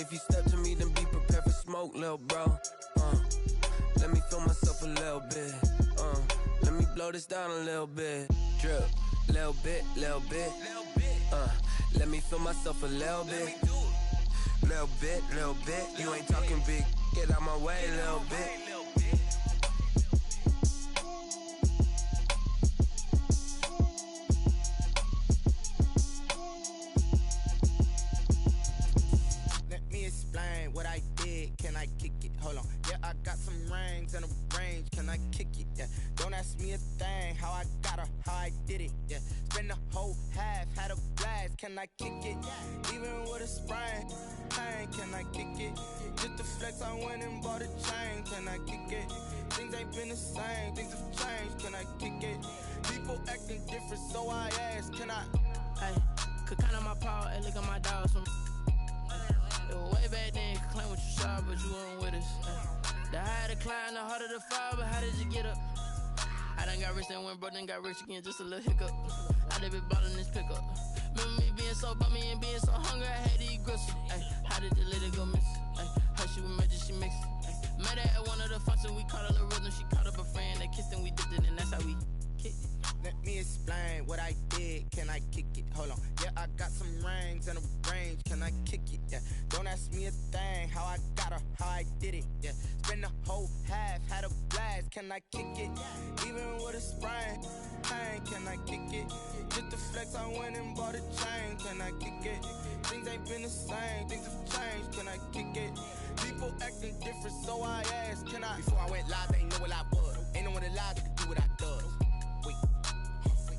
If you step to me, then be prepared for smoke, lil' bro. Let me feel myself a little bit. Let me blow this down a little bit. Drip, little bit, little bit. Let me feel myself a little bit. Little bit, little bit. You ain't talking big. Get out my way, little bit. Explain what I did, can I kick it? Hold on, yeah, I got some rings and a range, can I kick it? Yeah, don't ask me a thing, how I got her, how I did it. Yeah, spend the whole half, had a blast, can I kick it? Even with a sprain, pain, can I kick it? Just to flex, I went and bought a chain, can I kick it? Things ain't been the same, things have changed, can I kick it? People acting different, so I ask, can I? Hey, could count on my power, and look at my dogs from. Way back then, you could claim what you saw, but you weren't with us. The higher the climb, the harder the fall, but how did you get up? I done got rich and went broke, then got rich again, just a little hiccup. I done been ballin' this pickup. Remember me being so bummy and being so hungry, I had to eat gristle. How did the lady go miss? How she was magic, she mixed. Met her at one of the functions, we caught a little rhythm, she caught up a friend, they kissed and we dipped it, and that's how we kicked it. Let me explain what I did, can I kick it? Hold on, yeah, I got some rings and a range, can I kick it? Yeah, don't ask me a thing, how I got her, how I did it. Yeah, spend the whole half, had a blast, can I kick it? Even with a sprain, pain, can I kick it? Just to flex, I went and bought a chain, can I kick it? Things ain't been the same, things have changed, can I kick it? People acting different, so I asked, can I? Before I went live, they ain't know what I was. Ain't no one alive that could do what I does. Wait.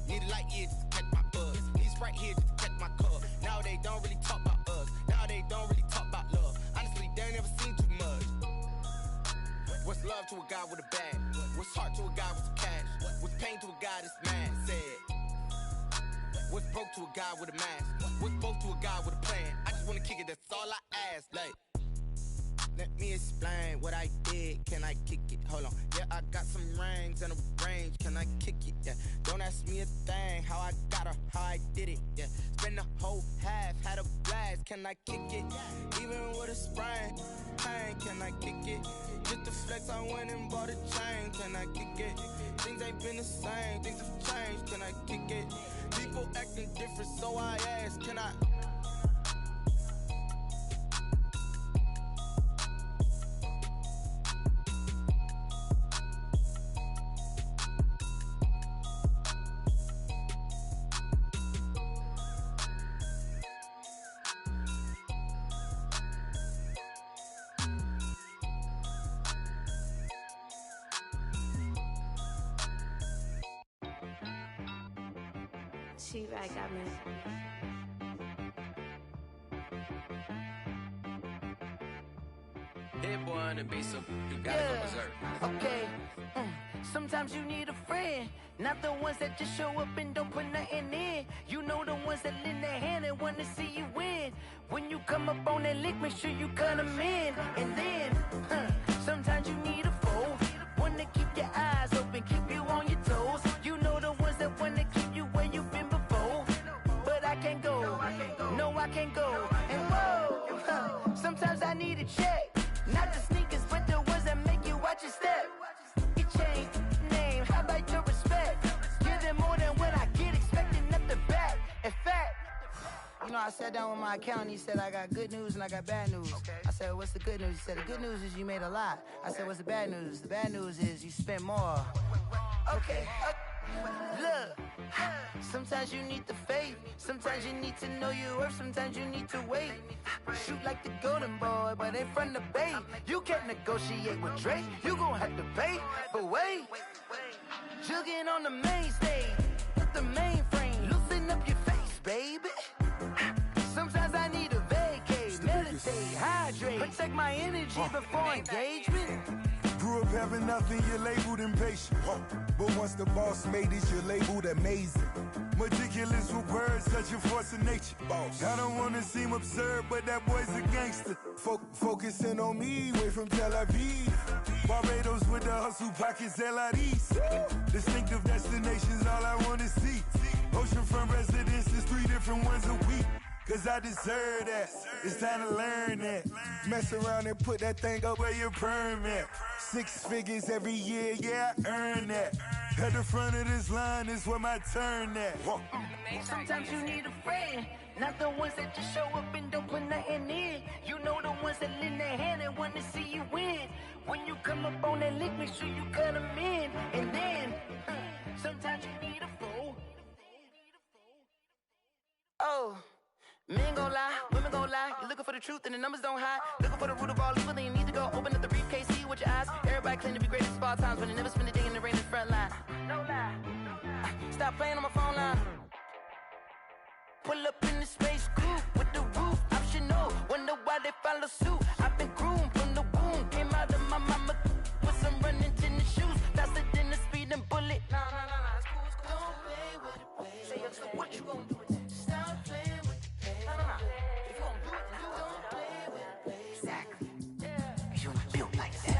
Need a light here just to catch my buzz. Need Sprite here just to catch my cup. Now they don't really talk about us. Now they don't really talk about love. Honestly, they ain't never seen too much. What's love to a guy with a bag? What's heart to a guy with some cash? What's pain to a guy that's mad? Said. What's broke to a guy with a mask? What's both to a guy with a plan? I just wanna kick it, that's all I ask. Like, let me explain what I did, can I kick it? Hold on, yeah, I got some rings and a range, can I kick it? Yeah, don't ask me a thing, how I got her, how I did it. Yeah, spend the whole half, had a blast, can I kick it? Even with a sprain, pain, can I kick it? Just to flex, I went and bought a chain, can I kick it? Things ain't been the same, things have changed, can I kick it? People acting different, so I ask, can I? She-Rag got me. Hit boy on the beat, so you gotta go berserk. Okay. Sometimes you need a friend, not the ones that just show up and don't put nothing in. You know the ones that lend their hand and wanna see you win. When you come up on that lick, make sure you cut them in. And then, sometimes you need a foe, one to keep your eyes open, keep you on your toes. You know the ones that wanna keep you where you've been before. But I can't go, no I can't go. And whoa, sometimes I need a check, not the sneakers, but the ones that make you watch your step. You change name, how about your respect? Give them more than what I get, expecting nothing back. In fact, you know, I sat down with my accountant, he said, I got good news and I got bad news. I said, what's the good news? He said, the good news is you made a lot. I said, what's the bad news? The bad news is you spent more. Okay, look, sometimes you need the faith, sometimes you need to know your worth, sometimes you need to wait. Shoot like the golden boy, but in front of the bay. You can't negotiate with Drake, you gon' have to pay. But wait, jugging on the main stage, with the mainframe, loosen up your face, baby. Sometimes I need a vacate, meditate, hydrate, protect my energy before engagement. Grew up having nothing, you're labeled impatient. But once the boss made it, you're labeled amazing. Meticulous with words, such a force of nature. I don't wanna seem absurd, but that boy's a gangster. Focusing on me, way from Tel Aviv. Barbados with the hustle, pockets LIDs. Distinctive destinations, all I wanna see. Oceanfront residences, 3 different ones a week. cause I deserve that. It's time to learn that. Mess around and put that thing up where your permit. 6 figures every year, yeah, I earn that. At the front of this line is where my turn at. Sometimes you need a friend, not the ones that just show up and don't put nothing in. You know the ones that lend their hand and want to see you win. When you come up on that lick, make sure you cut them in. And then, sometimes you need a fool. Oh, men gon' lie, women gon' lie. You're looking for the truth and the numbers don't hide. Looking for the root of all evil, then you need to go open up the briefcase, see with your eyes. Everybody claim to be greatest of all times, but they never spend a day in the rain in the front line. No lie. Stop playing on my phone line. Pull up in the space coupe with the roof optional. Wonder why they follow suit. I've been groomed from the womb. Came out of my mama with some running tennis shoes. Faster than the speeding bullet. Nah, it's cool, it's cool. Don't play with it, play. Say, so what you gonna do with it? Stop playing with it, play. Nah. If you gonna do it, then don't play with it, play. Exactly. Yeah. You ain't built like that.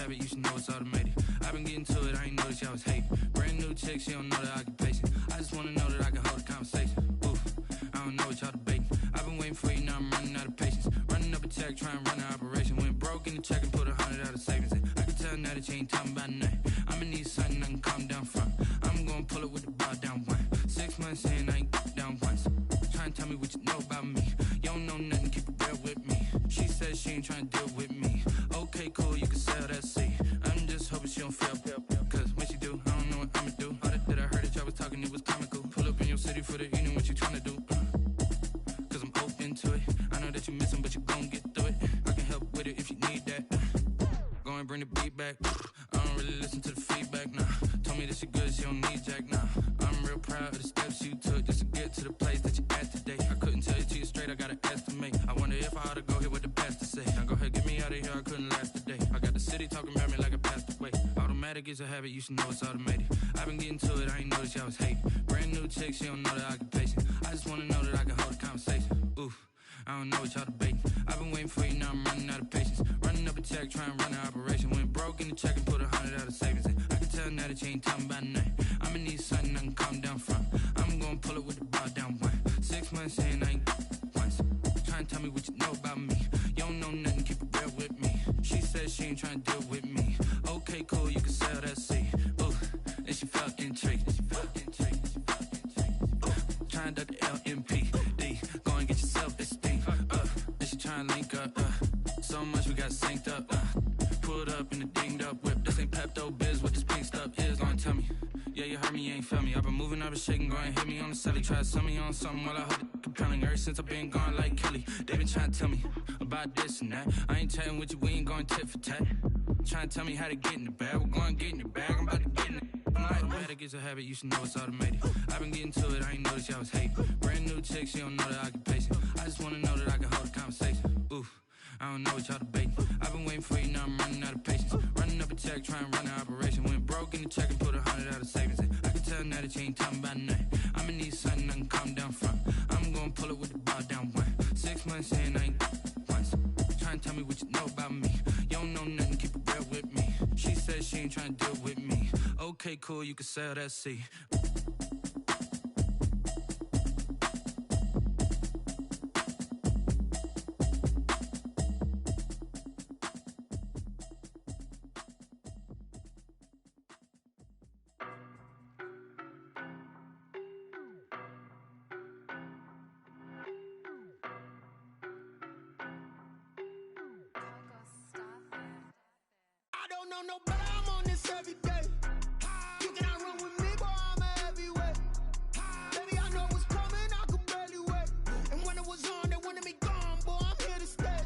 You should know it's automated. I've been getting to it, I ain't noticed y'all was hating. Brand new chick, she don't know the occupation. I just wanna know that I can hold a conversation. Oof, I don't know what y'all debating. I've been waiting for you, now I'm running out of patience. Running up a check, trying to run an operation. Went broke in the check and put 100 out of savings in. I can tell now that you ain't talking about nothing. I'ma need something I can calm down from. I'm gonna pull it with the bar down one. 6 months in, I ain't down once. Trying to tell me what you know about me. You don't know nothing, keep it real with me. She said she ain't trying to deal with me. Okay, cool, you can sell that seat. I'm just hoping she don't fail. Cause when she do, I don't know what I'ma do. All that I heard that y'all was talking, it was comical. Pull up in your city for the evening, what you tryna do? Cause I'm open to it. I know that you missing, but you gon' get through it. I can help with it if you need that. Go and bring the beat back. I don't really listen to the feedback, nah. Told me that she good, she don't need jack, nah. I'm real proud of the steps you took just to get to the place that you at today. I couldn't tell you to you straight, I gotta estimate. I wonder if I ought to go here with the pastor say. Now go ahead, get me out of here, I couldn't last today. I got the city talking about me like I passed away. Automatic is a habit, you should know it's automated. I've been getting to it, I ain't noticed y'all was hating. Brand new chick, she don't know the occupation. I just wanna know that I can hold a conversation. Oof, I don't know what y'all debating. I've been waiting for you, now I'm running out of patience. Running up a check, trying to run an operation. Went broke in the check and put 100 out of savings in. I can tell now that you ain't talking about nothing. I'ma need something I can calm down from. I'm gonna pull it with the bar down one. 6 months in, I ain't once. Trying to tell me what you know about me. You don't know nothing, keep it real with me. She said she ain't trying to deal with me. Okay, cool, you can sell that seat. Ooh, and she felt intrigued. Trying to duck the LMPD. Go and get your self-esteem. And she trying to link up. So much we got synced up. Pulled up in the dinged up whip. This ain't Pepto-Biz, what this pink stuff is. Long tell me. Yeah, you heard me, you ain't felt me. I've been moving, I've been shaking, go and hit me on the celly. Try to sell me on something while I hold it compelling. Ever since I've been gone like Kelly, they been trying to tell me about this and that. I ain't chatting with you, we ain't going tit for tat. Trying to tell me how to get in the bag. We're going to get in the bag, I'm about to get in it. Automatic is a habit, you should know it's automated. I've been getting to it, I ain't noticed y'all was hating. Brand new chick, she don't know the occupation. I just wanna know that I can hold a conversation. Oof, I don't know what y'all debating. I've been waiting for you, now I'm running out of patience. Running up a check, trying to run an operation. Went broke in the check and put 100 out of savings in. I can tell now that you ain't talking about nothing. I'ma need something I can calm down from. I'm gonna pull it with the bar down one. 6 months in, I ain't once. Trying to tell me what you know about me. You don't know nothing, keep it real with me. She said she ain't trying to deal with me. Okay, cool, you can sell that seat. I don't know nobody, I'm on this every day. You cannot run with me, boy, I'm a heavyweight. Baby, I know what's coming, I could barely wait. And when it was on, they wanted me gone, boy, I'm here to stay.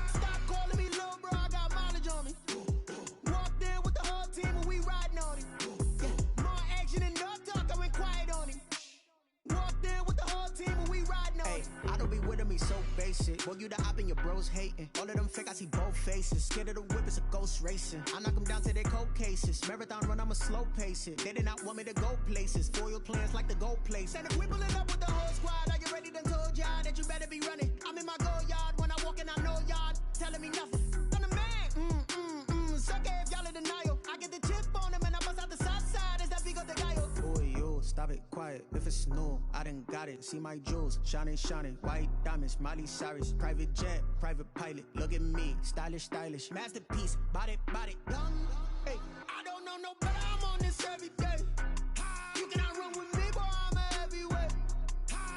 Stop calling me little bro, I got mileage on me. Walked in with the whole team and we riding on it. Yeah. More action and no talk, I went quiet on him. Walked in with the whole team and we riding on it. I don't be with me so basic. it. Boy, you the op and your bros hating. All of them fake, I see both faces. Scared of the whip, it's a ghost racing. I knock them down to their cold cases. Marathon run, I'ma slow pace it. They did not want me to go places. Foil plans like the gold place. And if we pulling up with the whole squad, are you ready? Done told y'all that you better be running. I'm in my go yard when I walk in, I know y'all telling me nothing. I'm the man. Suck it if y'all in denial. I get the chip on them and I bust out the south side. Is that big of the guy? Boy, yo, stop it, quiet. If it's new, I done got it. See my jewels, shining, white diamonds, Miley Cyrus, private jet, private pilot. Look at me, stylish, masterpiece, body, young. Hey, I don't know no better. I'm on this every day. You cannot run with me, boy. I'm a heavyweight.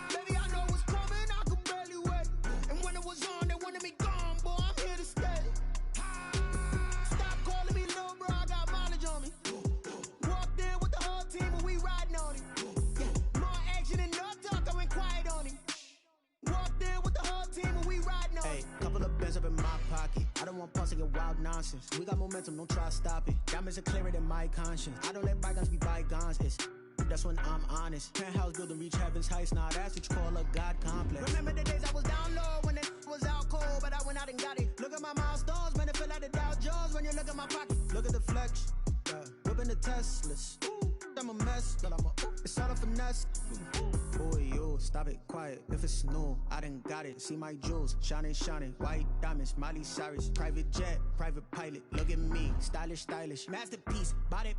Baby, I know what's coming. I could barely wait. And when it was on, they wanted me gone, boy. I'm here to stay. Stop calling me little bro. I got mileage on me. Walked in with the whole team and we riding on it. Yeah, more action and no talk. I went quiet on it. Walked in with the whole team and we riding on it. Hey, couple of bands up in my pocket. I don't want pulse to get wild nonsense. We got momentum, don't try to stop it. Diamonds are clearer than my conscience. I don't let bygones be bygones. That's when I'm honest. Penthouse building, reach heaven's heights. Now that's what you call a God complex. Remember the days I was down low when it was out cold, but I went out and got it. Look at my milestones, man, it feel like the Dow Jones when you look at my pocket. Look at the flex, whipping the Teslas. I'm a mess, but it's all a finesse. Boy, yo, stop it, quiet. If it's new, I done got it. See my jewels, shining, white diamonds, Miley Cyrus, private jet, private pilot. Look at me, stylish, masterpiece, body,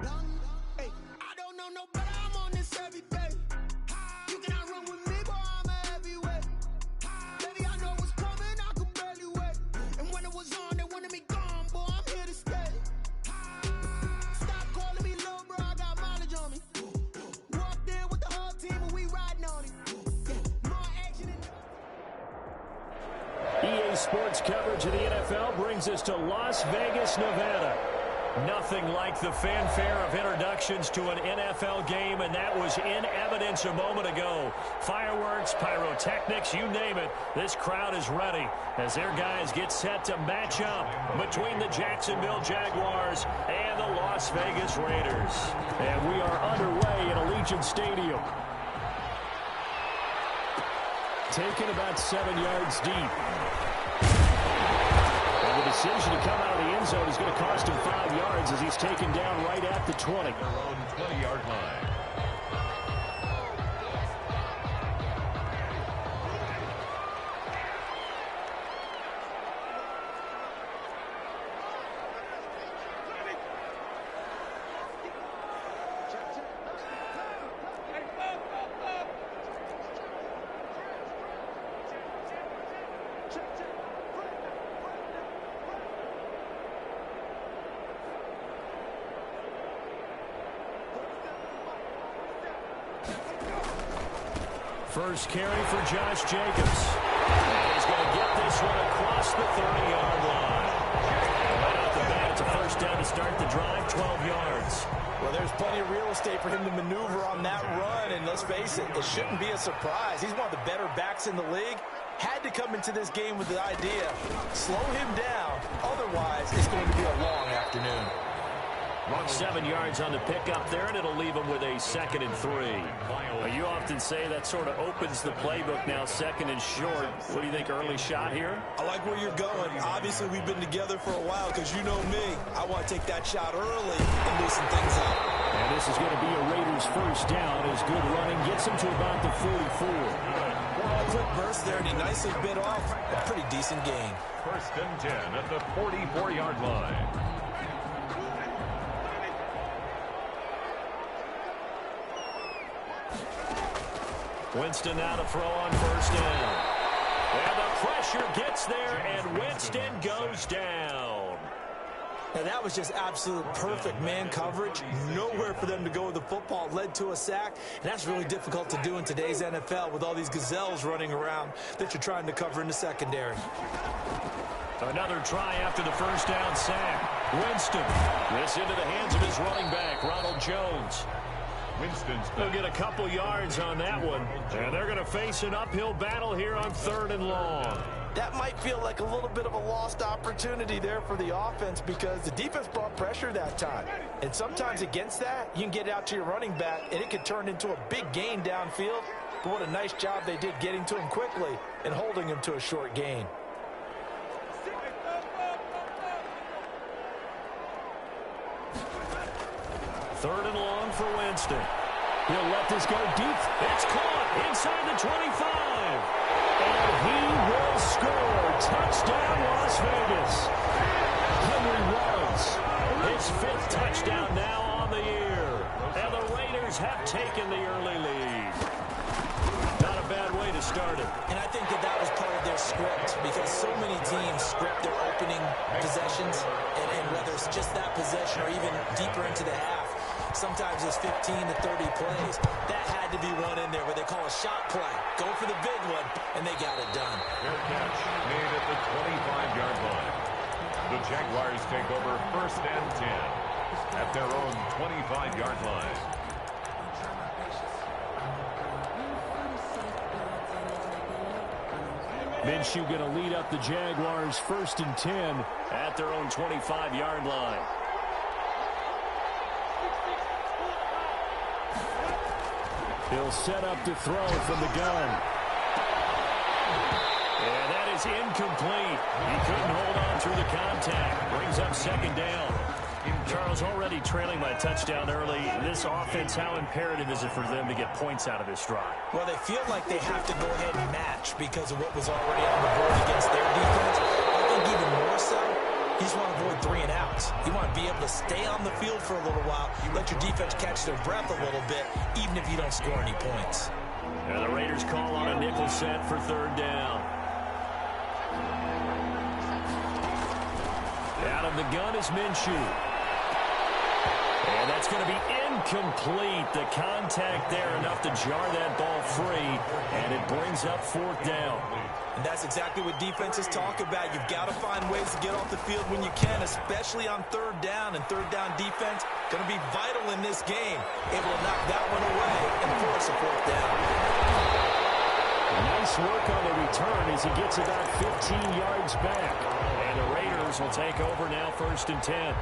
young. Hey, I don't know no better. I'm on this every day. You cannot run with me, boy. I'm a heavyweight. Baby, I know what's coming. I could barely wait. And when it was on, they wanted me gone, boy. I'm here to stay. Stop calling me little bro. I got mileage on me. Walked in with the whole team and we riding on it. Yeah, more action in EA Sports coverage of the NFL brings us to Las Vegas, Nevada. Nothing like the fanfare of introductions to an NFL game, and that was in evidence a moment ago. Fireworks, pyrotechnics, you name it. This crowd is ready as their guys get set to match up between the Jacksonville Jaguars and the Las Vegas Raiders. And we are underway in Allegiant Stadium. Taken about 7 yards deep. The decision to come out of the end zone is going to cost him 5 yards as he's taken down right at the 20. Their own 20-yard line. First carry for Josh Jacobs. He's going to get this one across the 30-yard line. Right off the bat, it's a first down to start the drive, 12 yards. Well, there's plenty of real estate for him to maneuver on that run, and let's face it, it shouldn't be a surprise. He's one of the better backs in the league. Had to come into this game with the idea, slow him down, otherwise it's going to be a long afternoon. 7 yards on the pickup there, and it'll leave him with a 2nd and 3. You often say that sort of opens the playbook now, 2nd and short. What do you think, early shot here? I like where you're going. Obviously, we've been together for a while because you know me. I want to take that shot early and loosen things up. And this is going to be a Raiders first down as good running gets him to about the 44. Well, a quick burst there, and he nicely bit off a pretty decent gain. 1st and 10 at the 44-yard line. Winston now to throw on first down. And the pressure gets there, and Winston goes down. And that was just absolute perfect man coverage. Nowhere for them to go with the football. Led to a sack. And that's really difficult to do in today's NFL with all these gazelles running around that you're trying to cover in the secondary. Another try after the first down sack. Winston. This into the hands of his running back, Ronald Jones. They'll get a couple yards on that one. And they're going to face an uphill battle here on 3rd and long. That might feel like a little bit of a lost opportunity there for the offense because the defense brought pressure that time. And sometimes against that, you can get out to your running back, and it could turn into a big gain downfield. but what a nice job they did getting to him quickly and holding him to a short gain. Third and long for Winston. He'll let this go deep. It's caught inside the 25. And he will score. Touchdown, Las Vegas. Henry Rollins, his 5th touchdown now on the year. And the Raiders have taken the early lead. Not a bad way to start it. And I think that was part of their script, because so many teams script their opening possessions, and whether it's just that possession or even deeper into the half, sometimes it's 15 to 30 plays. That had to be one in there where they call a shot play. Go for the big one, and they got it done. Fair catch made at the 25-yard line. The Jaguars take over 1st and 10 at their own 25-yard line. Minshew going to lead up the Jaguars 1st and 10 at their own 25-yard line. He'll set up to throw from the gun. And that is incomplete. He couldn't hold on through the contact. Brings up 2nd down. Charles, already trailing by a touchdown early. This offense, how imperative is it for them to get points out of this drive? Well, they feel like they have to go ahead and match because of what was already on the board against their defense. I think even more so, you just want to avoid 3 and outs. You want to be able to stay on the field for a little while, let your defense catch their breath a little bit, even if you don't score any points. And the Raiders call on a nickel set for 3rd down. Out of the gun is Minshew. And that's going to be incomplete. The contact there enough to jar that ball free, and it brings up 4th down. And that's exactly what defenses talk about. You've got to find ways to get off the field when you can, especially on 3rd down. And 3rd down defense going to be vital in this game. Able to knock that one away and force a 4th down. Nice work on the return as he gets about 15 yards back. And the Raiders will take over now 1st and 10.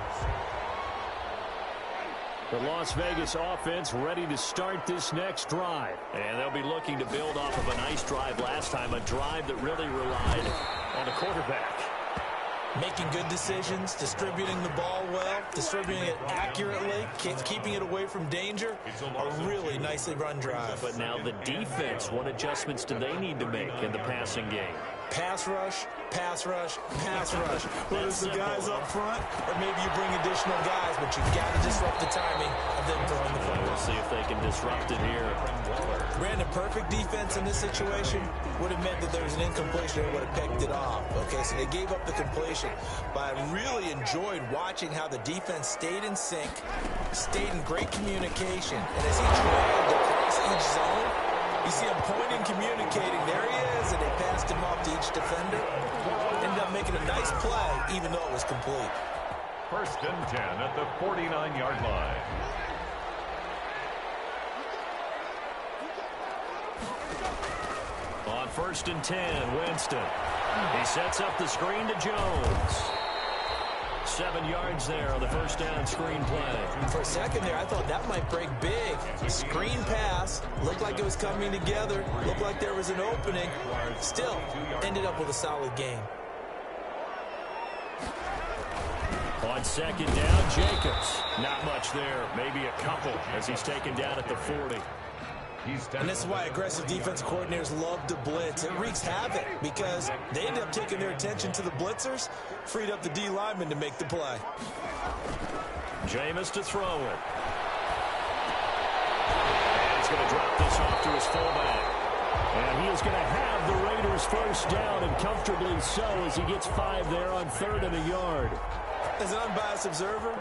The Las Vegas offense ready to start this next drive. And they'll be looking to build off of a nice drive last time, a drive that really relied on the quarterback. Making good decisions, distributing the ball well, distributing it accurately, keeping it away from danger. A really nicely run drive. But now the defense, what adjustments do they need to make in the passing game? Pass rush, pass rush, pass rush. Whether it's the guys up front, or maybe you bring additional guys, but you've got to disrupt the timing of them throwing the football. We'll see if they can disrupt it here. Brandon, perfect defense in this situation would have meant that there was an incompletion and would have picked it off. Okay, so they gave up the completion. But I really enjoyed watching how the defense stayed in sync, stayed in great communication. And as he dragged across each zone, you see him pointing, communicating. There he is, and they passed him off to each defender. Ended up making a nice play, even though it was complete. 1st and 10 at the 49-yard line. On 1st and 10, Winston. He sets up the screen to Jones. 7 yards there on the 1st down screen play. For a second there, I thought that might break big. Screen pass. Looked like it was coming together. Looked like there was an opening. Still, ended up with a solid game. On 2nd down, Jacobs. Not much there. Maybe a couple as he's taken down at the 40. And this is why aggressive defensive coordinators love to blitz. It wreaks havoc because they end up taking their attention to the blitzers, freed up the D lineman to make the play. Jameis to throw it. And he's going to drop this off to his fullback. And he is going to have the Raiders 1st down, and comfortably so as he gets 5 there on 3rd and a yard. As an unbiased observer,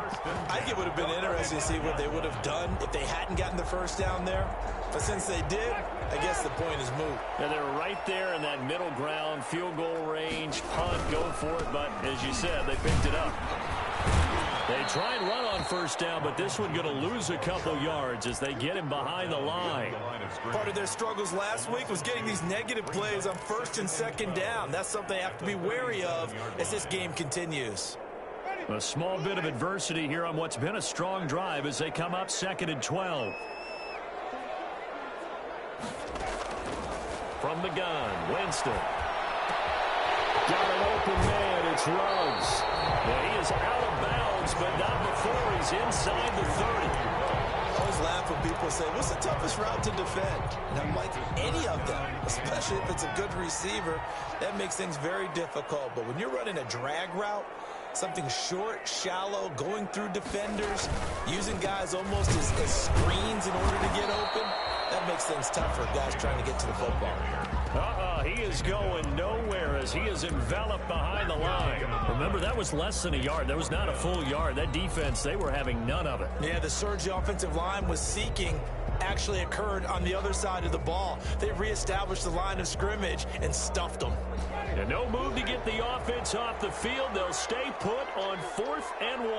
I think it would have been interesting to see what they would have done if they hadn't gotten the 1st down there. But since they did, I guess the point is moot. And they're right there in that middle ground, field goal range, punt, go for it. But as you said, they picked it up. They try and run on 1st down, but this one going to lose a couple yards as they get him behind the line. Part of their struggles last week was getting these negative plays on 1st and 2nd down. That's something they have to be wary of as this game continues. A small bit of adversity here on what's been a strong drive as they come up 2nd and 12. From the gun, Winston. Got an open man. It's Ruggs. Yeah, he is out of bounds, but not before he's inside the 30. I always laugh when people say, what's the toughest route to defend? And I'm like, any of them, especially if it's a good receiver, that makes things very difficult. But when you're running a drag route, something short, shallow, going through defenders, using guys almost as screens in order to get open, that makes things tough for guys trying to get to the football. He is going nowhere as he is enveloped behind the line. Remember, that was less than a yard. That was not a full yard. That defense, they were having none of it. Yeah, the surge the offensive line was seeking actually occurred on the other side of the ball. They reestablished the line of scrimmage and stuffed them. And no move to get the offense off the field. They'll stay put on 4th and 1.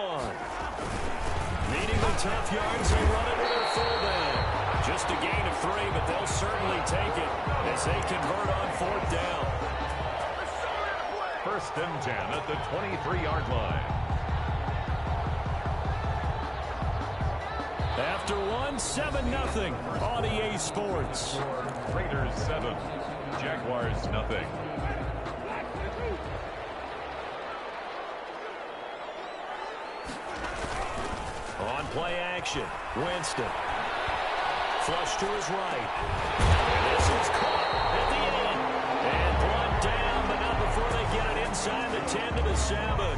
Needing the tough yards, they run it with their fullback. Just a gain of 3, but they'll certainly take it as they convert on 4th down. 1st and 10 at the 23-yard line. After 1, 7-0 on EA Sports. Raiders 7, Jaguars nothing. On play action, Winston. Flush to his right. And this is caught at the end. And brought down, but not before they get it inside the 10 to the 7.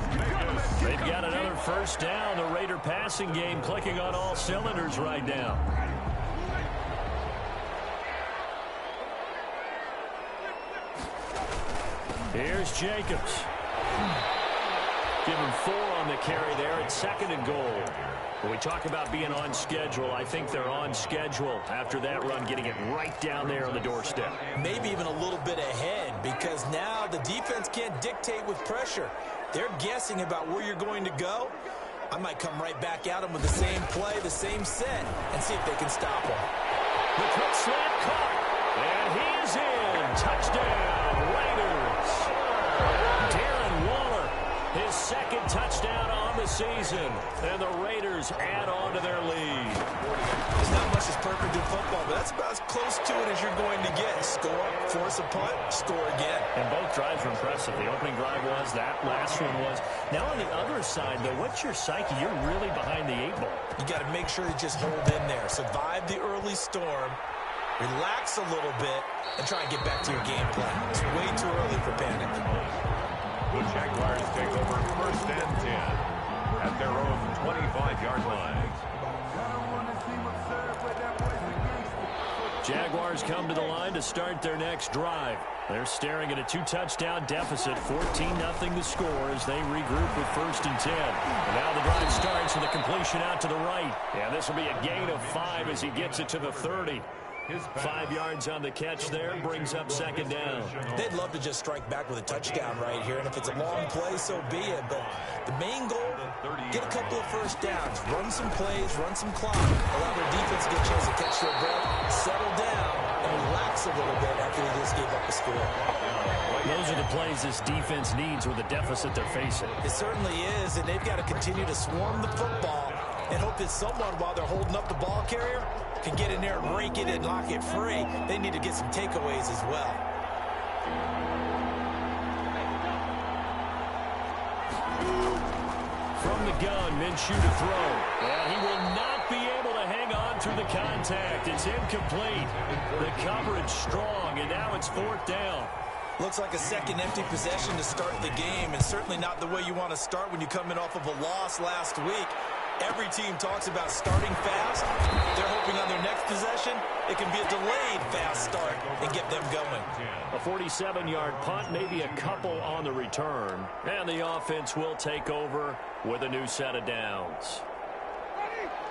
They've got another 1st down. The Raider passing game clicking on all cylinders right now. Here's Jacobs. Give him 4 on the carry there at 2nd and goal. When we talk about being on schedule, I think they're on schedule after that run, getting it right down there on the doorstep. Maybe even a little bit ahead, because now the defense can't dictate with pressure. They're guessing about where you're going to go. I might come right back at them with the same play, the same set, and see if they can stop them. The quick slant caught, and he's in. Touchdown, Raiders. Darren Waller, his 2nd touchdown on the season, and the Raiders add on to their lead. There's not much that's perfect in football, but that's about as close to it as you're going to get. Score, force a punt, score again. And both drives were impressive. The opening drive was, that last one was. Now on the other side, though, what's your psyche? You're really behind the 8 ball. You got to make sure you just hold in there. Survive the early storm, relax a little bit, and try and get back to your game plan. It's way too early for panic. The Jaguars take over 1st and 10 at their own 25-yard line. Jaguars come to the line to start their next drive. They're staring at a 2-touchdown deficit, 14-0 the score as they regroup with 1st and 10. And now the drive starts with a completion out to the right. And this will be a gain of 5 as he gets it to the 30. 5 yards on the catch there, brings up 2nd down. They'd love to just strike back with a touchdown right here, and if it's a long play, so be it. But the main goal, get a couple of 1st downs, run some plays, run some clock, allow their defense to get a chance to catch their breath, settle down, and relax a little bit after they just gave up the score. Those are the plays this defense needs with the deficit they're facing. It certainly is, and they've got to continue to swarm the football and hope that someone, while they're holding up the ball carrier, can get in there and rake it and lock it free. They need to get some takeaways as well. From the gun, Minshew to throw. And he will not be able to hang on through the contact. It's incomplete. The coverage strong, and now it's 4th down. Looks like a 2nd empty possession to start the game, and certainly not the way you want to start when you're coming off of a loss last week. Every team talks about starting fast. They're hoping on their next possession, it can be a delayed fast start and get them going. A 47-yard punt, maybe a couple on the return. And the offense will take over with a new set of downs.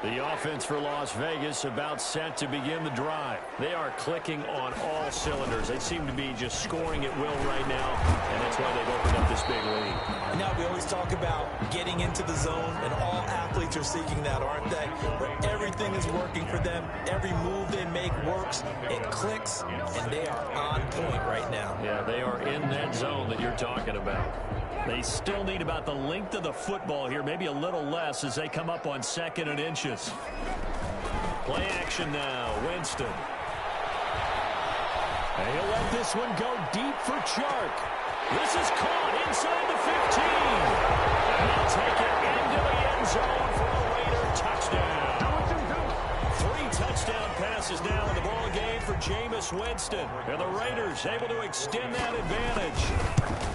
The offense for Las Vegas about set to begin the drive. They are clicking on all cylinders. They seem to be just scoring at will right now, and that's why they've opened up this big lead. Now we always talk about getting into the zone, and all athletes are seeking that, aren't they? Where everything is working for them. Every move they make works. It clicks, and they are on point right now. Yeah, they are in that zone that you're talking about. They still need about the length of the football here, maybe a little less as they come up on 2nd and inches. Play action now, Winston. And he'll let this one go deep for Chark. This is caught inside the 15. And he'll take it into the end zone for a Raider touchdown. 3 touchdown passes now in the ball game for Jameis Winston. And the Raiders able to extend that advantage.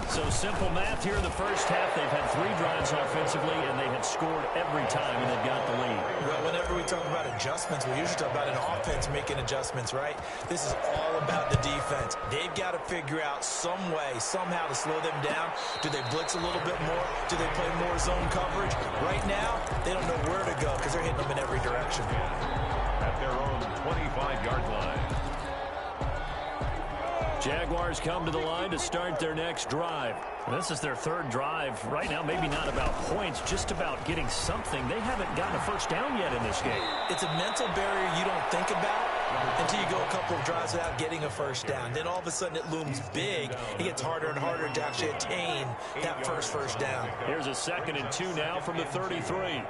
So simple math here in the first half. They've had 3 drives offensively, and they have scored every time, and they've got the lead. Well, whenever we talk about adjustments, we usually talk about an offense making adjustments, right? This is all about the defense. They've got to figure out some way, somehow to slow them down. Do they blitz a little bit more? Do they play more zone coverage? Right now, they don't know where to go because they're hitting them in every direction. At their own 25-yard line. Jaguars come to the line to start their next drive. This is their 3rd drive. Right now, maybe not about points, just about getting something. They haven't gotten a first down yet in this game. It's a mental barrier you don't think about until you go a couple of drives without getting a first down. Then all of a sudden it looms big. It gets harder and harder to actually attain that first down. Here's a 2nd and 2 now from the 33.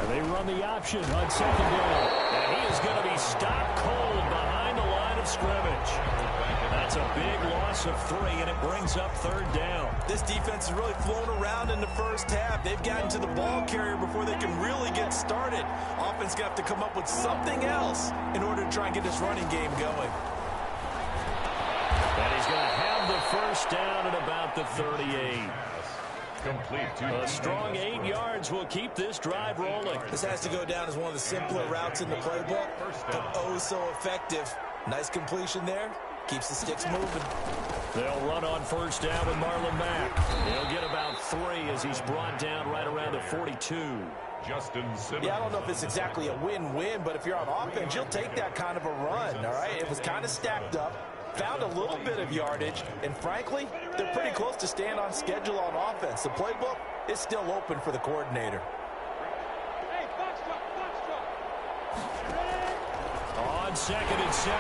And they run the option on 2nd down. And he is going to be stopped cold behind the line of scrimmage. That's a big loss of 3, and it brings up 3rd down. This defense has really flown around in the first half. They've gotten to the ball carrier before they can really get started. Offense going to have to come up with something else in order to try and get this running game going. And he's going to have the first down at about the 38. Complete A strong 8 yards will keep this drive rolling. This has to go down as one of the simpler routes in the playbook, but oh so effective. Nice completion there. Keeps the sticks moving. They'll run on first down with Marlon Mack. He'll get about 3 as he's brought down right around the 42. Justin Simmons. Yeah, I don't know if it's exactly a win-win, but if you're on offense, you'll take that kind of a run, all right? It was kind of stacked up. Found a little bit of yardage, and frankly, they're pretty close to staying on schedule on offense. The playbook is still open for the coordinator. On 2nd and 7,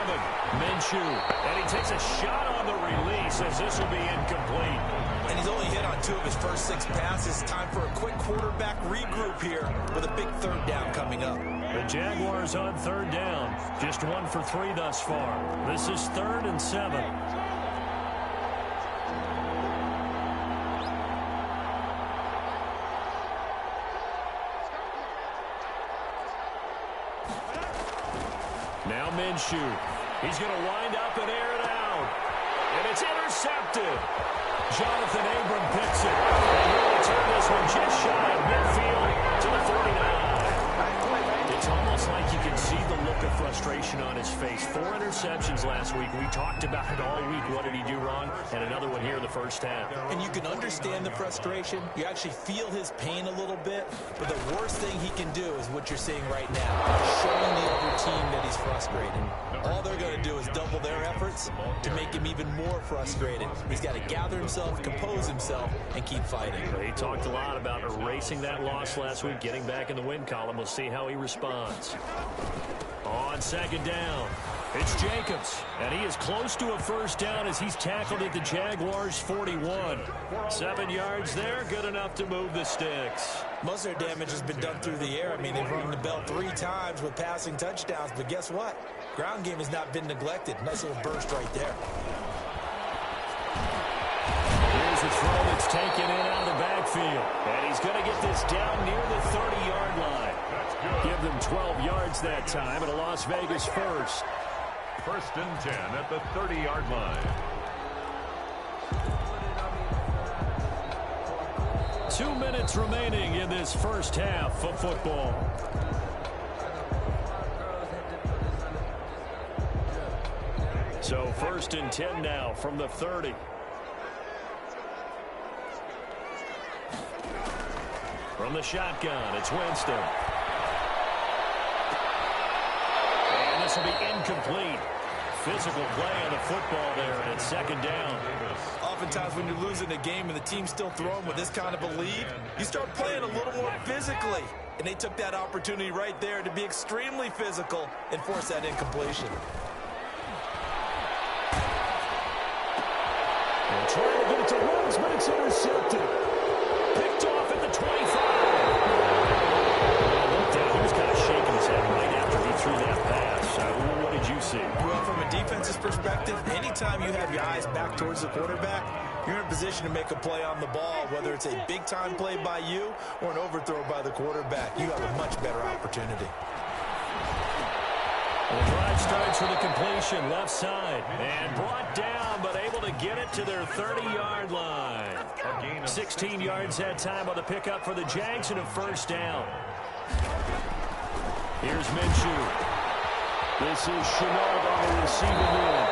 Minshew. And he takes a shot on the release as this will be incomplete. And he's only hit on 2 of his first 6 passes. Time for a quick quarterback regroup here with a big 3rd down coming up. The Jaguars on 3rd down. Just 1 for 3 thus far. This is 3rd and 7. Now Minshew. He's going to wind up and air it out. And it's intercepted. Jonathan Abram picks it. And he'll return this one just shy of midfield to the 49. It's almost like you can see the look of frustration on his face. 4 interceptions last week. We talked about it all week. What did he do wrong? And another one here in the first half. And you can understand the frustration. You actually feel his pain a little bit. But the worst thing he can do is what you're seeing right now. Showing the other team that he's frustrated. All they're going to do is double their efforts to make him even more frustrated. He's got to gather himself, compose himself, and keep fighting. He talked a lot about erasing that loss last week, getting back in the win column. We'll see how he responds. On 2nd down, it's Jacobs, and he is close to a first down as he's tackled at the Jaguars' 41. 7 yards there, good enough to move the sticks. Most of their damage has been done through the air. I mean, they've rung the bell 3 times with passing touchdowns, but guess what? Ground game has not been neglected. Nice little burst right there. Here's a throw that's taken in out of the backfield. And he's going to get this down near the 30-yard line. Give them 12 yards that time, and a Las Vegas first. 1st and 10 at the 30-yard line. 2 minutes remaining in this first half of football. So 1st and 10 now from the 30. From the shotgun, it's Winston. And this will be incomplete. Physical play on the football there, and it's 2nd down. Oftentimes when you're losing a game and the team's still throwing with this kind of a lead, you start playing a little more physically. And they took that opportunity right there to be extremely physical and force that incompletion. And trying to get it to Ruggs, but it's intercepted. Picked off at the 25. He was kind of shaking his head right after he through that pass. What did you see? Well, from a defense's perspective, anytime you have your eyes back towards the quarterback, you're in a position to make a play on the ball, whether it's a big-time play by you or an overthrow by the quarterback. You have a much better opportunity. The drive starts with a completion left side and brought down, but able to get it to their 30-yard line. 16 yards that time on the pickup for the Jags and a first down. Here's Minshew. This is Shenault on the receiving end.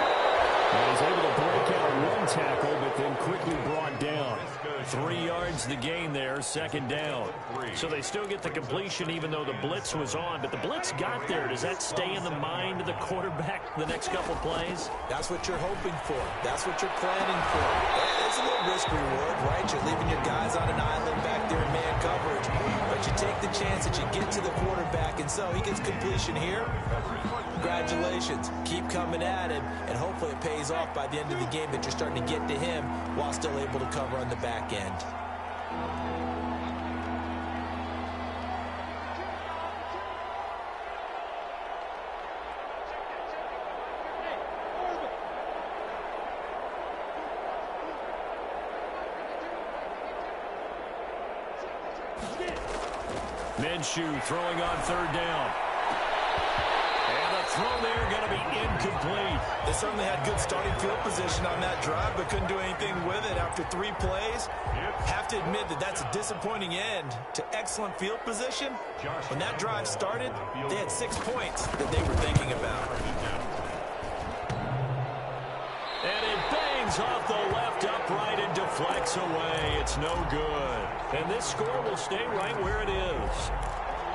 And he's able to break out one tackle, but then quickly brought down. 3 yards the gain there, second down. So they still get the completion even though the blitz was on. But the blitz got there. Does that stay in the mind of the quarterback the next couple plays? That's what you're hoping for. That's what you're planning for. It's a little risk reward, right? You're leaving your guys on an island back there in man coverage. But you take the chance that you get to the quarterback, and so he gets completion here. Congratulations. Keep coming at him, and hopefully it pays off by the end of the game that you're starting to get to him while still able to cover on the back end. Minshew throwing on third down. And the throw there going to be incomplete. They certainly had good starting field position on that drive, but couldn't do anything with it after 3 plays. Have to admit that that's a disappointing end to excellent field position. When that drive started, they had 6 points that they were thinking about. And it bangs off the left upright and deflects away. It's no good. And this score will stay right where it is.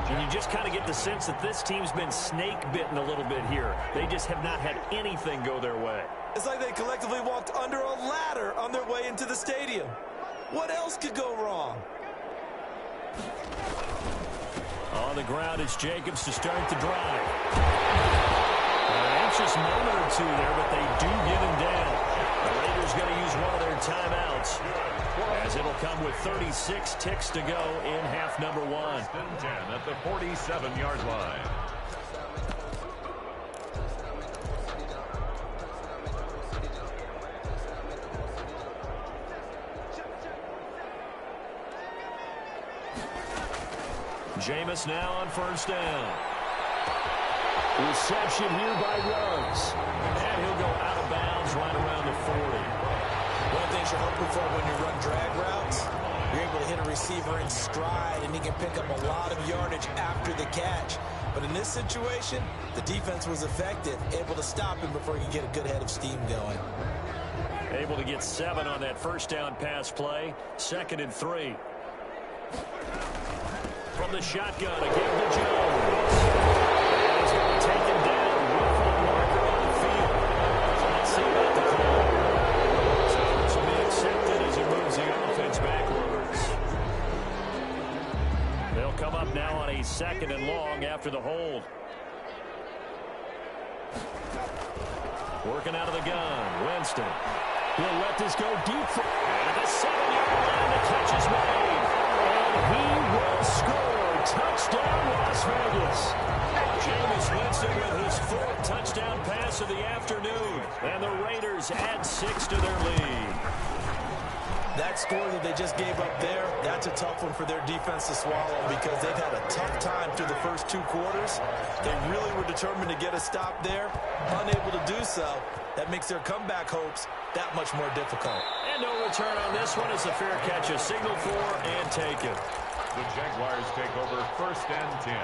And you just kind of get the sense that this team's been snake-bitten a little bit here. They just have not had anything go their way. It's like they collectively walked under a ladder on their way into the stadium. What else could go wrong? On the ground, it's Jacobs to start the drive. An anxious moment or two there, but they do get him down. The Raiders going to use one of their timeouts, as it'll come with 36 ticks to go in half number 1. 10 at the 47-yard line. Jameis now on first down. Reception here by Ruggs. And he'll go out of bounds right around the 40. One of the things you're hoping for when you run drag routes, you're able to hit a receiver in stride, and he can pick up a lot of yardage after the catch. But in this situation, the defense was effective, able to stop him before he could get a good head of steam going. Able to get 7 on that first down pass play. 2nd and 3. From the shotgun, again to Jones. And he's going to take him down with one marker on the field. So let's see about the call. So this will be accepted as he moves the offense backwards. They'll come up now on a 2nd and long after the hold. Working out of the gun, Winston. He'll let this go deep for and the 7-yard line. The catch is made. And he will score. Touchdown, Las Vegas. Jameis Winston with his 4th touchdown pass of the afternoon. And the Raiders add 6 to their lead. That score that they just gave up there, that's a tough one for their defense to swallow because they've had a tough time through the first 2 quarters. They really were determined to get a stop there, unable to do so. That makes their comeback hopes that much more difficult. And no return on this one as the fair catch is signaled for and taken. The Jaguars take over 1st and 10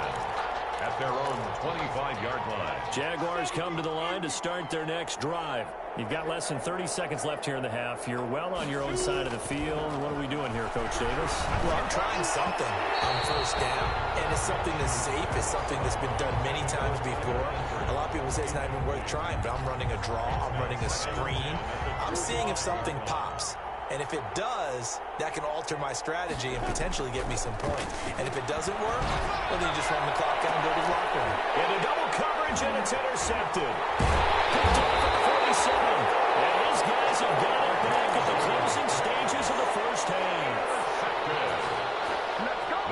at their own 25-yard line. Jaguars come to the line to start their next drive. You've got less than 30 seconds left here in the half. You're well on your own side of the field. What are we doing here, Coach Davis? Well, I'm trying something on first down, and it's something that's safe. It's something that's been done many times before. A lot of people say it's not even worth trying, but I'm running a draw. I'm running a screen. I'm seeing if something pops. And if it does, that can alter my strategy and potentially get me some points. And if it doesn't work, well, then you just run the clock out and go to the locker room. Into double coverage, and it's intercepted. Picked off at 47. And these guys have got it back at the closing stages of the first half.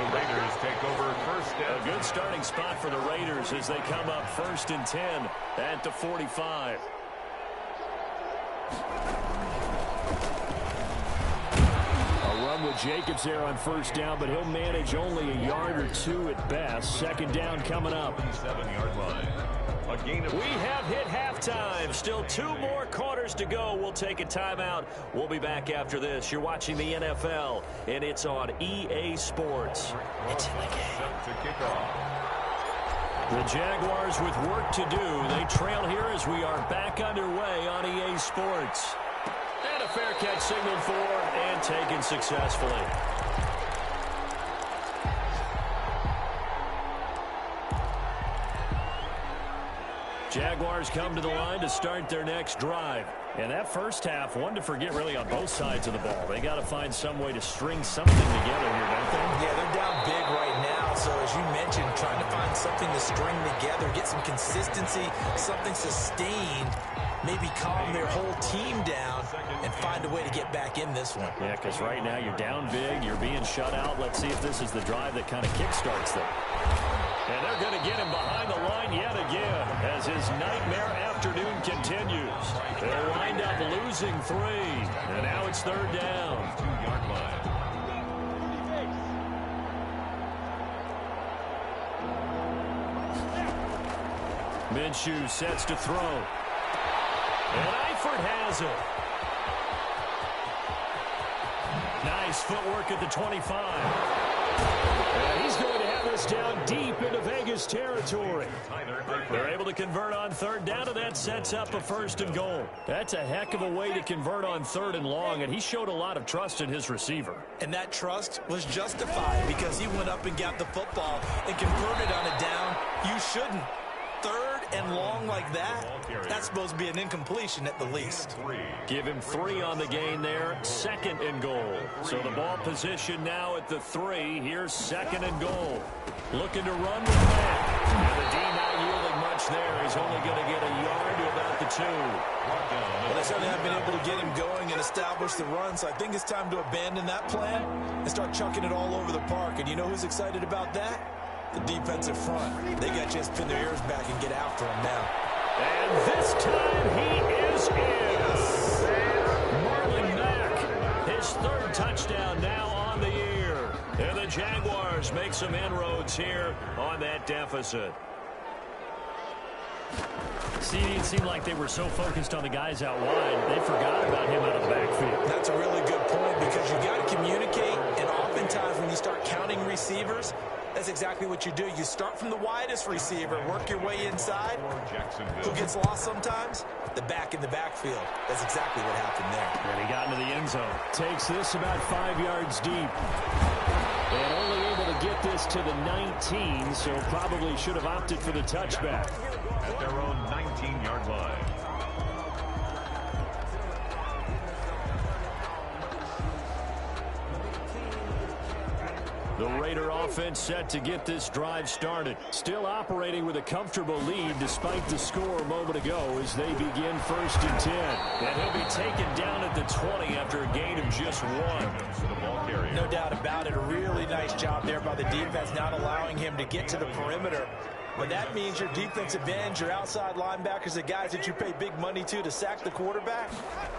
The Raiders take over 1st and a good starting spot for the Raiders as they come up 1st and 10 at the 45. With Jacobs there on 1st down, but he'll manage only a yard or two at best. 2nd down coming up. 7-yard line. We have hit halftime. Still 2 more quarters to go. We'll take a timeout. We'll be back after this. You're watching the NFL, and it's on EA Sports. It's in the game. To kick off. The Jaguars with work to do. They trail here as we are back underway on EA Sports. And a fair catch signaled for and taken successfully. Jaguars come to the line to start their next drive. And that first half, one to forget really on both sides of the ball. They got to find some way to string something together here, don't they? Yeah, they're down big right now. So as you mentioned, trying to find something to string together, get some consistency, something sustained, maybe calm their whole team down and find a way to get back in this one. Yeah, because right now you're down big, you're being shut out. Let's see if this is the drive that kind of kickstarts them. And they're going to get him behind the line yet again as his nightmare afternoon continues. They'll wind up losing 3, and now it's 3rd down. 2-yard line. Minshew sets to throw. And Eifert has it. Nice footwork at the 25. And he's going to have this down deep into Vegas territory. They're able to convert on 3rd down, and that sets up a 1st and goal. That's a heck of a way to convert on 3rd and long, and he showed a lot of trust in his receiver. And that trust was justified because he went up and got the football and converted on a down. You shouldn't. 3rd and long like that, that's supposed to be an incompletion at the least. Give him 3 on the gain there, 2nd and goal. So the ball position now at the 3. Here's 2nd and goal. Looking to run with that. And the D not yielding much there. He's only going to get a yard to about the 2. Well, they certainly have been able to get him going and establish the run, so I think it's time to abandon that plan and start chucking it all over the park. And you know who's excited about that? The defensive front. They got a chance to pin their ears back and get after him now. And this time he is in. Marlon Mack, his 3rd touchdown now on the year. And the Jaguars make some inroads here on that deficit. See, it seemed like they were so focused on the guys out wide, they forgot about him out of the backfield. That's a really good point because you got to communicate, and oftentimes when you start counting receivers, that's exactly what you do. You start from the widest receiver, work your way inside. Who gets lost sometimes? The back in the backfield. That's exactly what happened there. And he got into the end zone. Takes this about 5 yards deep. And only able to get this to the 19, so probably should have opted for the touchback. At their own 19-yard line. The Raider offense set to get this drive started. Still operating with a comfortable lead despite the score a moment ago as they begin 1st and 10. And he'll be taken down at the 20 after a gain of just 1. No doubt about it. A really nice job there by the defense, not allowing him to get to the perimeter. But that means your defensive ends, your outside linebackers, the guys that you pay big money to sack the quarterback,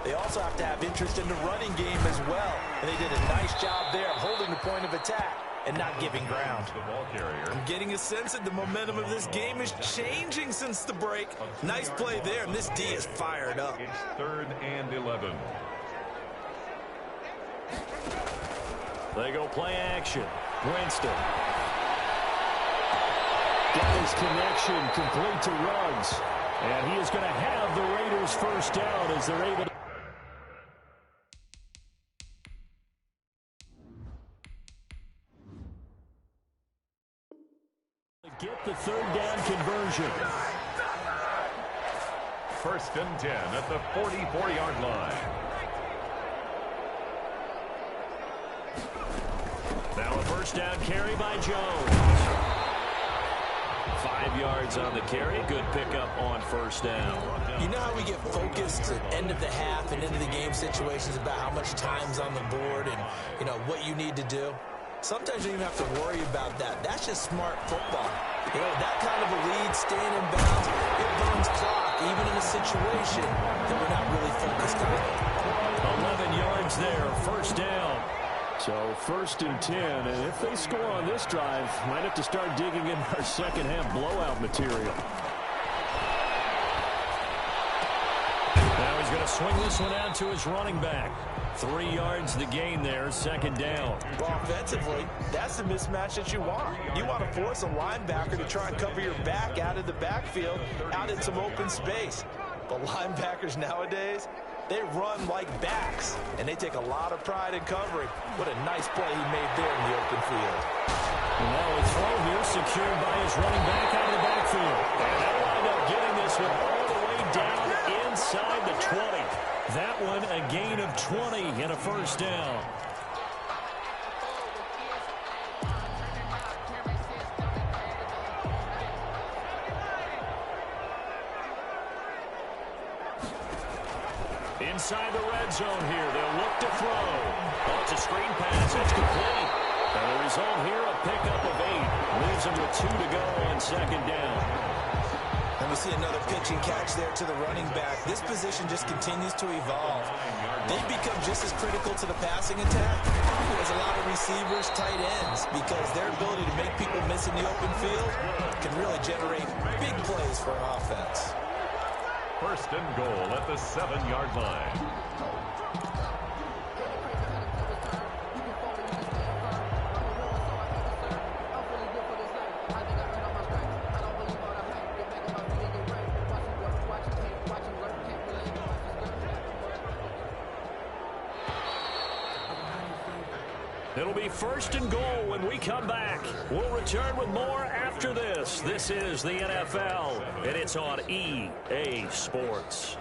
they also have to have interest in the running game as well. And they did a nice job there holding the point of attack and not giving ground. I'm getting a sense that the momentum of this game is changing since the break. Nice play there, and this D is fired up. It's 3rd and 11. They go play action. Winston. Got his connection complete to Ruggs. And he is going to have the Raiders 1st down as they're able to get the 3rd down conversion. 1st and 10 at the 44-yard line. Now a 1st down carry by Jones. 5 yards on the carry. Good pickup on 1st down. You know how we get focused at end of the half and into the game situations about how much time's on the board and, you know, what you need to do? sometimes you don't even have to worry about that. That's just smart football. You know, that kind of a lead, staying in bounds, it burns clock, even in a situation that we're not really focused on. 11 yards there, first down. So 1st and 10, and if they score on this drive, might have to start digging in our second half blowout material. Now he's going to swing this one out to his running back. 3 yards the gain there, 2nd down. Well, offensively, that's the mismatch that you want. You want to force a linebacker to try and cover your back out of the backfield, out in some open space. But linebackers nowadays, they run like backs, and they take a lot of pride in covering. What a nice play he made there in the open field. And now a throw here secured by his running back out of the backfield. And they'll wind up getting this one all the way down inside the 20. That one a gain of 20 and a first down. Inside the red zone here, they'll look to throw. Oh, it's a screen pass. It's complete. And the result here, a pickup of 8. Leaves them with 2 to go on 2nd down. And we see another pitch and catch there to the running back. This position just continues to evolve. They've become just as critical to the passing attack as a lot of receivers, tight ends, because their ability to make people miss in the open field can really generate big plays for an offense. 1st and goal at the 7-yard line. It'll be 1st and goal when we come back. We'll return with more after this. This is the NFL, and it's on EA Sports.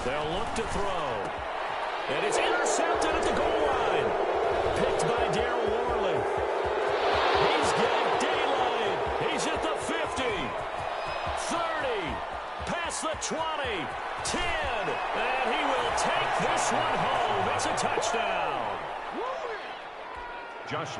They'll look to throw. And it's intercepted at the goal line. Picked by Darryl Worley. He's got daylight. He's at the 50, 30, past the 20, 10, and he will take this one home. It's a touchdown.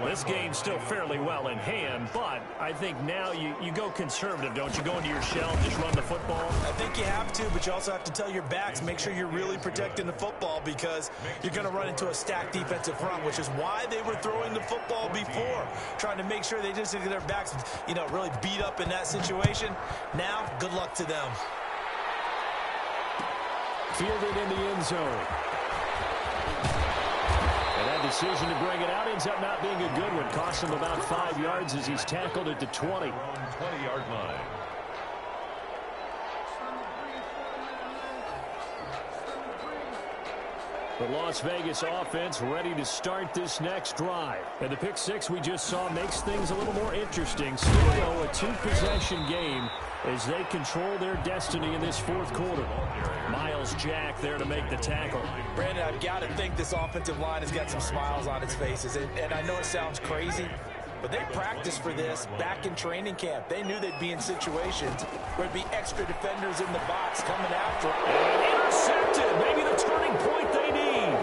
This game's still fairly well in hand, but I think now you go conservative, don't you? Go into your shell and just run the football? I think you have to, but you also have to tell your backs, make sure you're really protecting the football because you're going to run into a stacked defensive front, which is why they were throwing the football before, trying to make sure they just get their backs, really beat up in that situation. Now, good luck to them. Fielded in the end zone. And that decision to bring it out ends up not being a good one. Cost him about 5 yards as he's tackled at the 20. 20-yard line. The Las Vegas offense ready to start this next drive. And the pick six we just saw makes things a little more interesting. Still, though, a 2-possession game as they control their destiny in this 4th quarter. Miles Jack there to make the tackle. Brandon, I've got to think this offensive line has got some smiles on its faces. And I know it sounds crazy, but they practiced for this back in training camp. They knew they'd be in situations where there'd be extra defenders in the box coming after them. And intercepted. Maybe the turning point they need.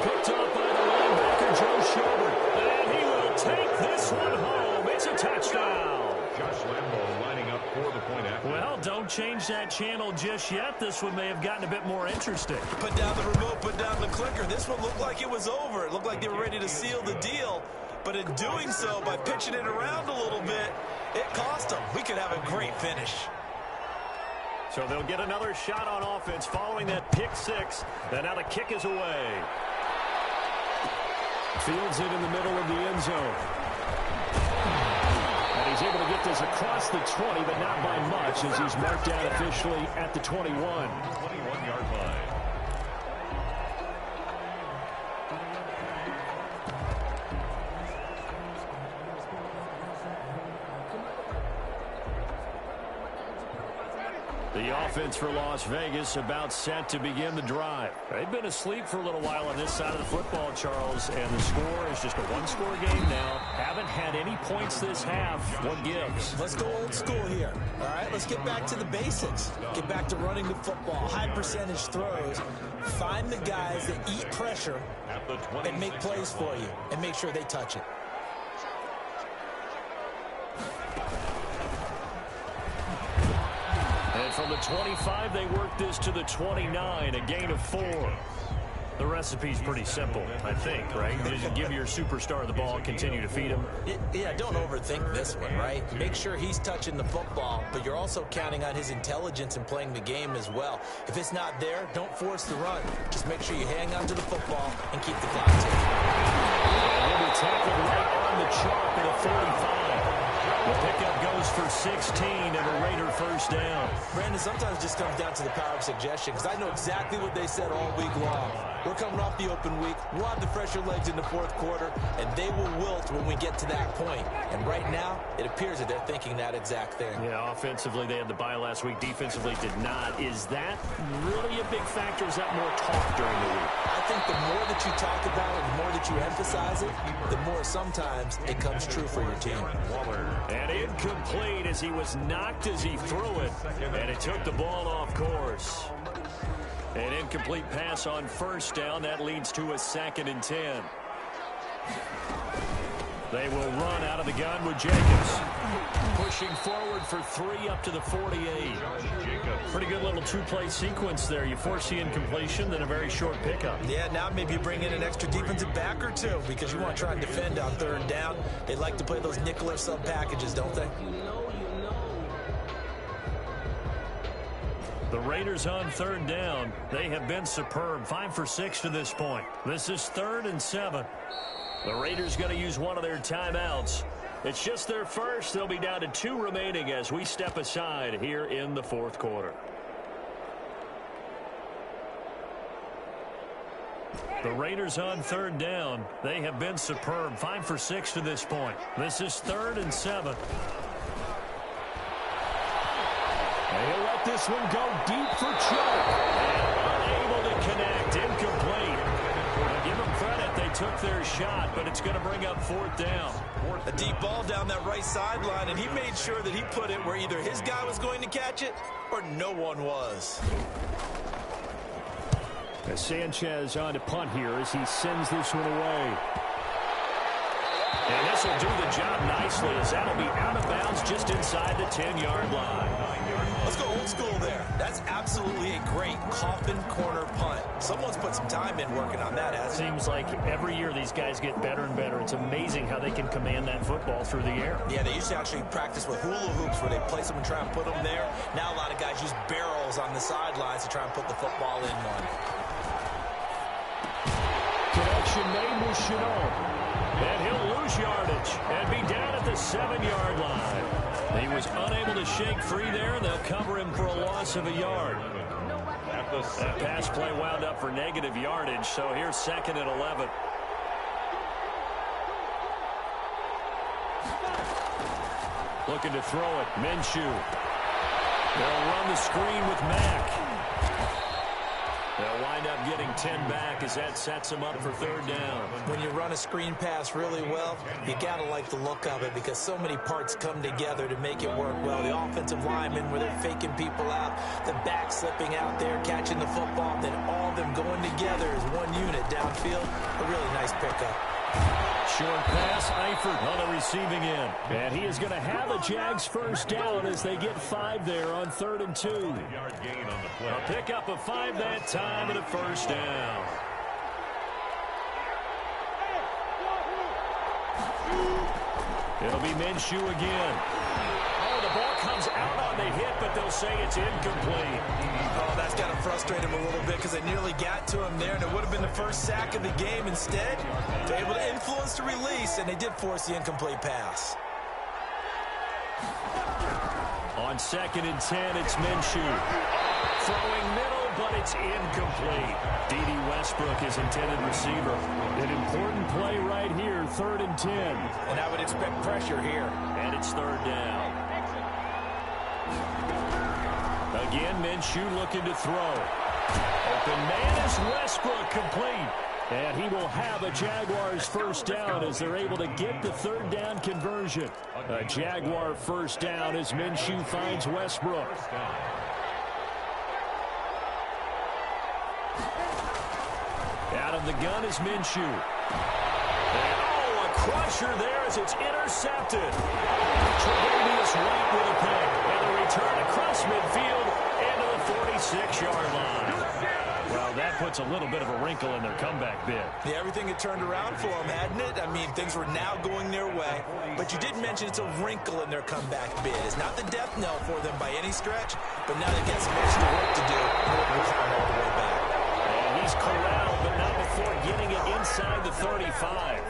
Picked up by the linebacker, Joe Schobert. And he will take this one home. It's a touchdown. Josh Lambo lining up for the point after. Well, don't change that channel just yet. This one may have gotten a bit more interesting. Put down the remote, put down the clicker. This one looked like it was over. It looked like they were ready to seal the deal. But in doing so, by pitching it around a little bit, it cost them. We could have a great finish. So they'll get another shot on offense following that pick six. And now the kick is away. Fields it in the middle of the end zone. And he's able to get this across the 20, but not by much as he's marked down officially at the 21. 21-yard line. The The offense for Las Vegas about set to begin the drive. They've been asleep for a little while on this side of the football, Charles, and the score is just a one-score game now. Haven't had any points this half. What gives? Let's go old school here. All right, let's get back to the basics. Get back to running the football, high percentage throws. Find the guys that eat pressure and make plays for you and make sure they touch it. And from the 25, they work this to the 29, a gain of 4. The recipe's pretty simple, I think, right? Just give your superstar the ball, continue to feed him. Yeah, don't overthink this one, right? Make sure he's touching the football, but you're also counting on his intelligence in playing the game as well. If it's not there, don't force the run. Just make sure you hang on to the football and keep the clock ticking. He'll be tackled right on the chalk at a 45. The pickup goes for 16 and a Raider first down. Brandon, sometimes it just comes down to the power of suggestion, because I know exactly what they said all week long. We're coming off the open week. We'll have the fresher legs in the fourth quarter, and they will wilt when we get to that point. And right now, it appears that they're thinking that exact thing. Yeah, offensively, they had the bye last week. Defensively, did not. Is that really a big factor? Is that more talk during the week? I think the more that you talk about it, the more that you emphasize it, the more sometimes it comes true for your team. And incomplete as he was knocked as he threw it, and it took the ball off course. An incomplete pass on first down. That leads to a 2nd and 10. They will run out of the gun with Jacobs. Pushing forward for 3 up to the 48. Pretty good little two-play sequence there. You force the incompletion, then a very short pickup. Yeah, now maybe you bring in an extra defensive back or two because you want to try and defend on 3rd down. They like to play those nickel or sub packages, don't they? The Raiders on 3rd down. They have been superb. 5 for 6 to this point. This is 3rd and 7. The Raiders going to use one of their timeouts. It's just their first. They'll be down to 2 remaining as we step aside here in the fourth quarter. The Raiders on 3rd down. They have been superb. 5 for 6 to this point. This is 3rd and 7. He'll let this one go deep for Chubb. And unable to connect. Incomplete. Now give them credit. They took their shot, but it's going to bring up 4th down. A deep ball down that right sideline, and he made sure that he put it where either his guy was going to catch it or no one was. As Sanchez on to punt here as he sends this one away. And this will do the job nicely as that'll be out of bounds just inside the 10-yard line. Let's go old school there. That's absolutely a great coffin corner punt. Someone's put some time in working on that, hasn't it? Seems like every year these guys get better and better. It's amazing how they can command that football through the air. Yeah, they used to actually practice with hula hoops where they place them and try and put them there. Now a lot of guys use barrels on the sidelines to try and put the football in one. Connection made with Chenault. And he'll lose yardage and be down at the 7-yard line. He was unable to shake free there, and they'll cover him for a loss of a yard. That pass play wound up for negative yardage, so here's 2nd and 11. Looking to throw it. Minshew. They'll run the screen with Mack. They'll wind up getting 10 back as that sets them up for 3rd down. When you run a screen pass really well, you got to like the look of it because so many parts come together to make it work well. The offensive linemen where they're faking people out, the back slipping out there, catching the football, then all of them going together as one unit downfield. A really nice pickup. Short pass, Eifert on the receiving end. And he is going to have a Jags first down as they get 5 there on 3rd and 2. A pickup of 5 that time and a first down. It'll be Minshew again. Oh, the ball comes out on the hit, but they'll say it's incomplete. Oh, that's got to frustrate him a little bit because they nearly got to him there, and it would have been the first sack of the game. Instead, they're able to influence the release, and they did force the incomplete pass. On 2nd and 10, it's Minshew. Throwing middle, but it's incomplete. D.D. Westbrook is intended receiver. An important play right here, 3rd and 10. And I would expect pressure here. And it's 3rd down. again. Minshew looking to throw. Open man is Westbrook, complete. And he will have a Jaguars first down as they're able to get the third down conversion. A Jaguar first down as Minshew finds Westbrook. Out of the gun is Minshew. And, a crusher there as it's intercepted. Tre'Davious White with a pick. And a return across midfield into the 46-yard line. Well, that puts a little bit of a wrinkle in their comeback bid. Yeah, everything had turned around for them, hadn't it? I mean, things were now going their way. But you did mention it's a wrinkle in their comeback bid. It's not the death knell for them by any stretch, but now they've got some extra work to do in order to climb all the way back. And he's corralled, but not before getting it inside the 35.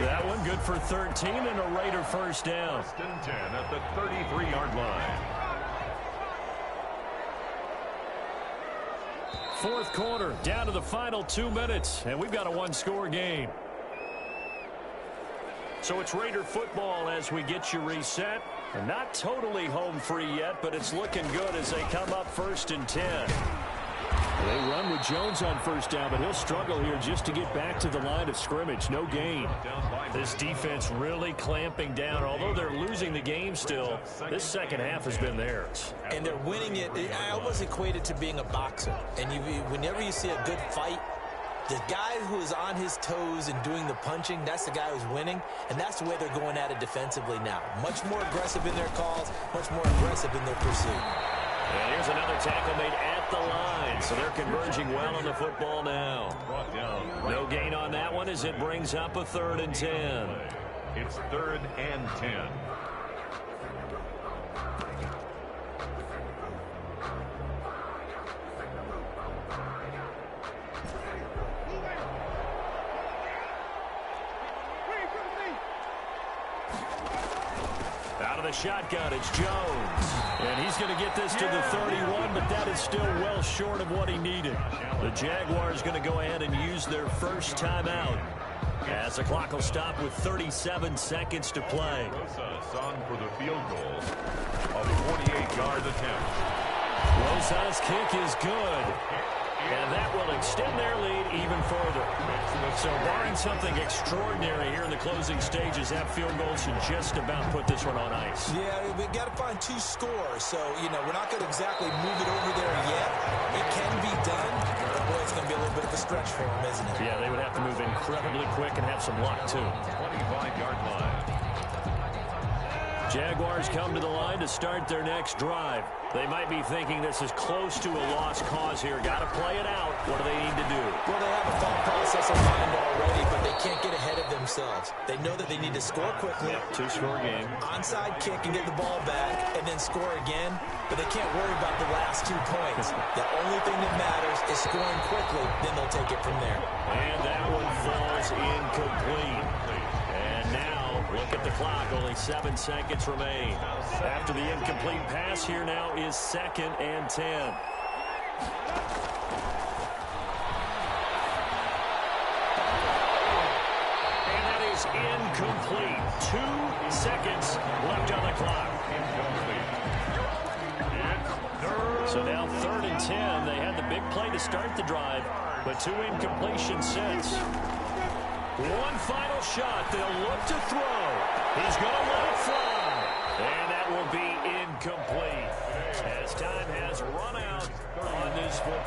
That one good for 13 and a Raider first down. 10 at the 33-yard line. Fourth quarter, down to the final 2 minutes, and we've got a one-score game. So it's Raider football as we get you reset. And not totally home free yet, but it's looking good as they come up 1st and 10. They run with Jones on first down, but he'll struggle here just to get back to the line of scrimmage. No gain. This defense really clamping down. Although they're losing the game still, this second half has been theirs. And they're winning it. I almost equate it to being a boxer. And whenever you see a good fight, the guy who is on his toes and doing the punching, that's the guy who's winning. And that's the way they're going at it defensively now. Much more aggressive in their calls, much more aggressive in their pursuit. And here's another tackle made at the line. So they're converging well on the football now. No gain on that one as it brings up a 3rd and 10. It's 3rd and 10. Out of the shotgun, it's Jones. And he's going to get this to the 31, but that is still well short of what he needed. The Jaguars going to go ahead and use their first timeout as the clock will stop with 37 seconds to play. On for the field goal, a 48-yard attempt. Rosa's kick is good. And that will extend their lead even further. So barring something extraordinary here in the closing stages, that field goal should just about put this one on ice. Yeah, we've got to find 2 scores. So, we're not going to exactly move it over there yet. It can be done. But, boy, it's going to be a little bit of a stretch for them, isn't it? Yeah, they would have to move incredibly quick and have some luck, too. 25-yard line. Jaguars come to the line to start their next drive. They might be thinking this is close to a lost cause here. Got to play it out. What do they need to do? Well, they have a thought process in mind already, but they can't get ahead of themselves. They know that they need to score quickly. Yep, 2-score game. Onside kick and get the ball back and then score again, but they can't worry about the last 2 points. The only thing that matters is scoring quickly, then they'll take it from there. And that one falls incomplete. And now, look at the clock. Only 7 seconds remain. After the incomplete pass, here now is 2nd and 10. And that is incomplete. 2 seconds left on the clock. So now 3rd and 10. They had the big play to start the drive, but 2 incompletions since. One final shot. They'll look to throw. He's going to let it fly. And that will be incomplete as time has run out on this football.